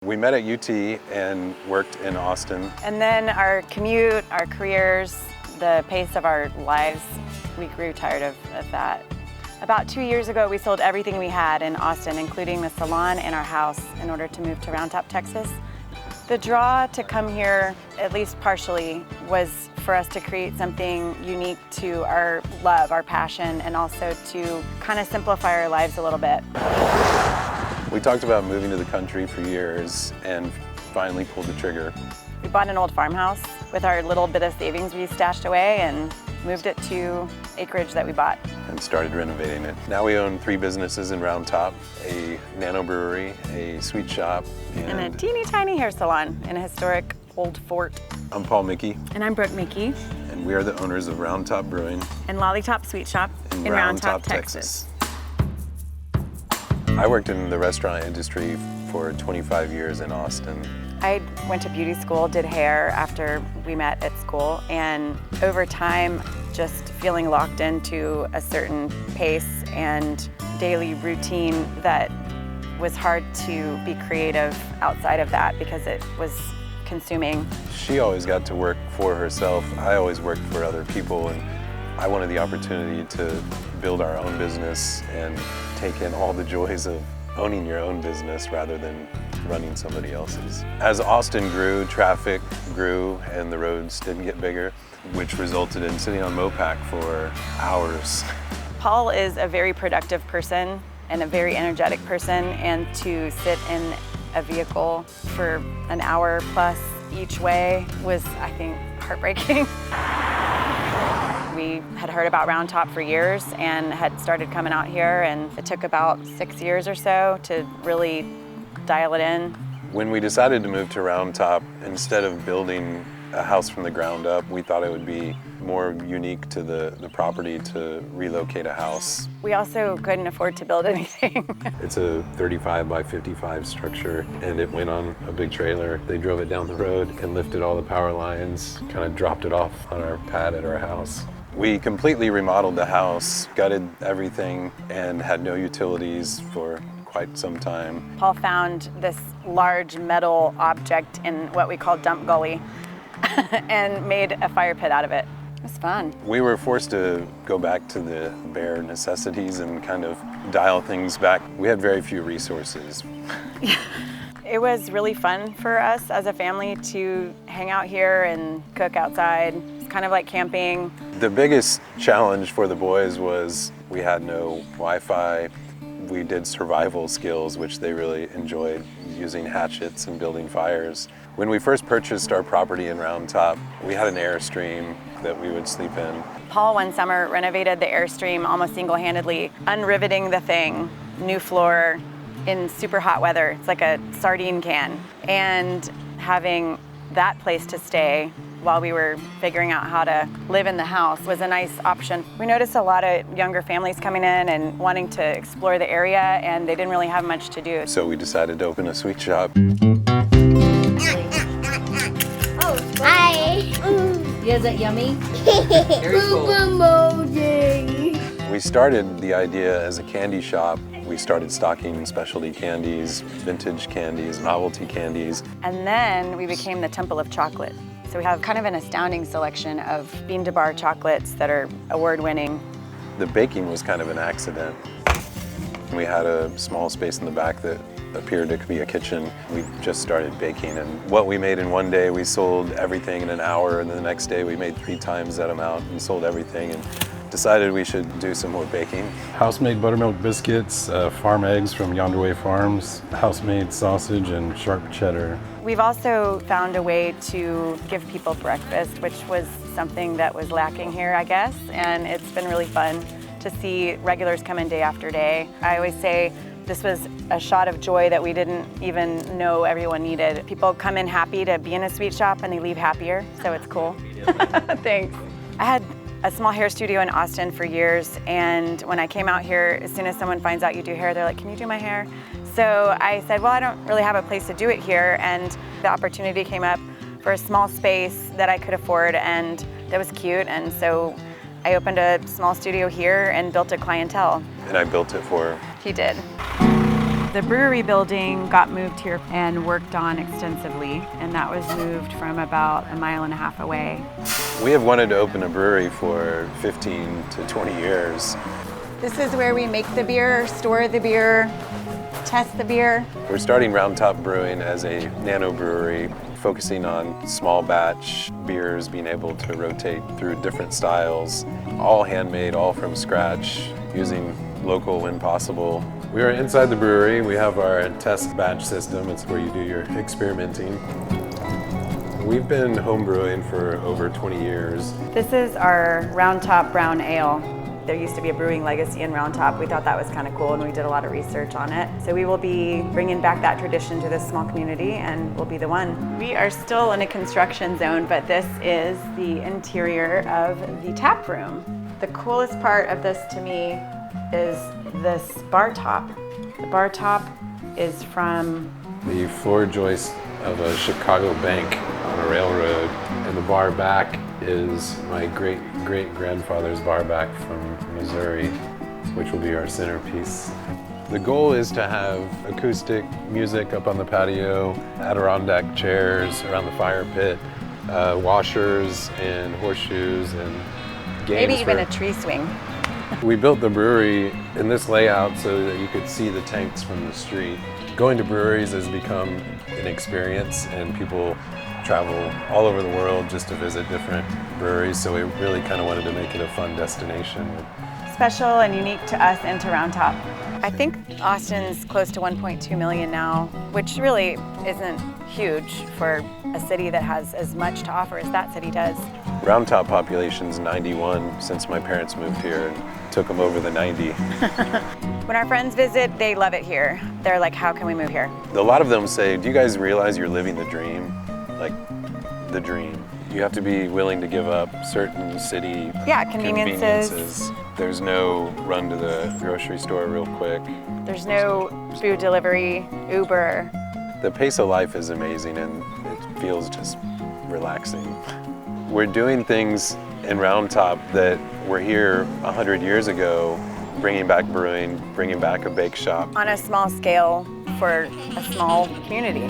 We met at UT and worked in Austin. And then our commute, our careers, the pace of our lives, we grew tired of that. About 2 years ago, we sold everything we had in Austin, including the salon and our house, in order to move to Round Top, Texas. The draw to come here, at least partially, was for us to create something unique to our love, our passion, and also to kind of simplify our lives a little bit. We talked about moving to the country for years and finally pulled the trigger. We bought an old farmhouse with our little bit of savings we stashed away and moved it to acreage that we bought. And started renovating it. Now we own 3 businesses in Round Top, a nano brewery, a sweet shop, and a teeny tiny hair salon in a historic old fort. I'm Paul Michie. And I'm Brooke Michie. And we are the owners of Round Top Brewing and Lollitop Sweetshop in Round Top, Texas. I worked in the restaurant industry for 25 years in Austin. I went to beauty school, did hair after we met at school, and over time, just feeling locked into a certain pace and daily routine that was hard to be creative outside of that because it was consuming. She always got to work for herself. I always worked for other people, and I wanted the opportunity to build our own business and take in all the joys of owning your own business rather than running somebody else's. As Austin grew, traffic grew, and the roads didn't get bigger, which resulted in sitting on Mopac for hours. Paul is a very productive person and a very energetic person, and to sit in a vehicle for an hour plus each way was, I think, heartbreaking. We had heard about Round Top for years and had started coming out here, and it took about 6 years or so to really dial it in. When we decided to move to Round Top, instead of building a house from the ground up, we thought it would be more unique to the property to relocate a house. We also couldn't afford to build anything. It's a 35 by 55 structure, and it went on a big trailer. They drove it down the road and lifted all the power lines, kind of dropped it off on our pad at our house. We completely remodeled the house, gutted everything, and had no utilities for quite some time. Paul found this large metal object in what we call dump gully and made a fire pit out of it. It was fun. We were forced to go back to the bare necessities and kind of dial things back. We had very few resources. It was really fun for us as a family to hang out here and cook outside. It's kind of like camping. The biggest challenge for the boys was we had no Wi-Fi. We did survival skills, which they really enjoyed, using hatchets and building fires. When we first purchased our property in Round Top, we had an Airstream that we would sleep in. Paul one summer renovated the Airstream almost single-handedly, unriveting the thing, new floor, in super hot weather. It's like a sardine can. And having that place to stay while we were figuring out how to live in the house was a nice option. We noticed a lot of younger families coming in and wanting to explore the area, and they didn't really have much to do. So we decided to open a sweet shop. Hi. Is it yummy? Very cool. We started the idea as a candy shop. We started stocking specialty candies, vintage candies, novelty candies. And then we became the Temple of Chocolate. So we have kind of an astounding selection of bean to bar chocolates that are award-winning. The baking was kind of an accident. We had a small space in the back that appeared to be a kitchen. We just started baking, and what we made in one day, we sold everything in an hour, and then the next day we made 3 times that amount and sold everything, and decided we should do some more baking. House-made buttermilk biscuits, farm eggs from Yonderway Farms, house-made sausage, and sharp cheddar. We've also found a way to give people breakfast, which was something that was lacking here, I guess, and it's been really fun to see regulars come in day after day. I always say this was a shot of joy that we didn't even know everyone needed. People come in happy to be in a sweet shop and they leave happier, so it's cool. Thanks. I had a small hair studio in Austin for years, and when I came out here, as soon as someone finds out you do hair, they're like, "Can you do my hair?" So I said, well, I don't really have a place to do it here, and the opportunity came up for a small space that I could afford, and that was cute, and so I opened a small studio here and built a clientele. And I built it for her. He did. The brewery building got moved here and worked on extensively, and that was moved from about 1.5 miles away. We have wanted to open a brewery for 15 to 20 years. This is where we make the beer, store the beer, test the beer. We're starting Round Top Brewing as a nano brewery, focusing on small batch beers, being able to rotate through different styles, all handmade, all from scratch, using local when possible. We are inside the brewery. We have our test batch system. It's where you do your experimenting. We've been home brewing for over 20 years. This is our Round Top Brown Ale. There used to be a brewing legacy in Round Top. We thought that was kind of cool and we did a lot of research on it. So we will be bringing back that tradition to this small community and we'll be the one. We are still in a construction zone, but this is the interior of the tap room. The coolest part of this to me is this bar top. The bar top is from The floor joist of a Chicago bank on a railroad, and the bar back is my great-great-grandfather's bar back from Missouri, which will be our centerpiece. The goal is to have acoustic music up on the patio, Adirondack chairs around the fire pit, washers and horseshoes and games. maybe even a tree swing. We built the brewery in this layout so that you could see the tanks from the street. Going to breweries has become an experience, and people travel all over the world just to visit different breweries, so we really kind of wanted to make it a fun destination. Special and unique to us and to Round Top. I think Austin's close to 1.2 million now, which really isn't huge for a city that has as much to offer as that city does. Round Top population's 91 since my parents moved here and took them over the 90. When our friends visit, they love it here. They're like, how can we move here? A lot of them say, do you guys realize you're living the dream? Like, the dream. You have to be willing to give up certain city conveniences. There's no run to the grocery store real quick. There's no food delivery, Uber. The pace of life is amazing and it feels just relaxing. We're doing things in Round Top that were here 100 years ago, bringing back brewing, bringing back a bake shop. On a small scale for a small community.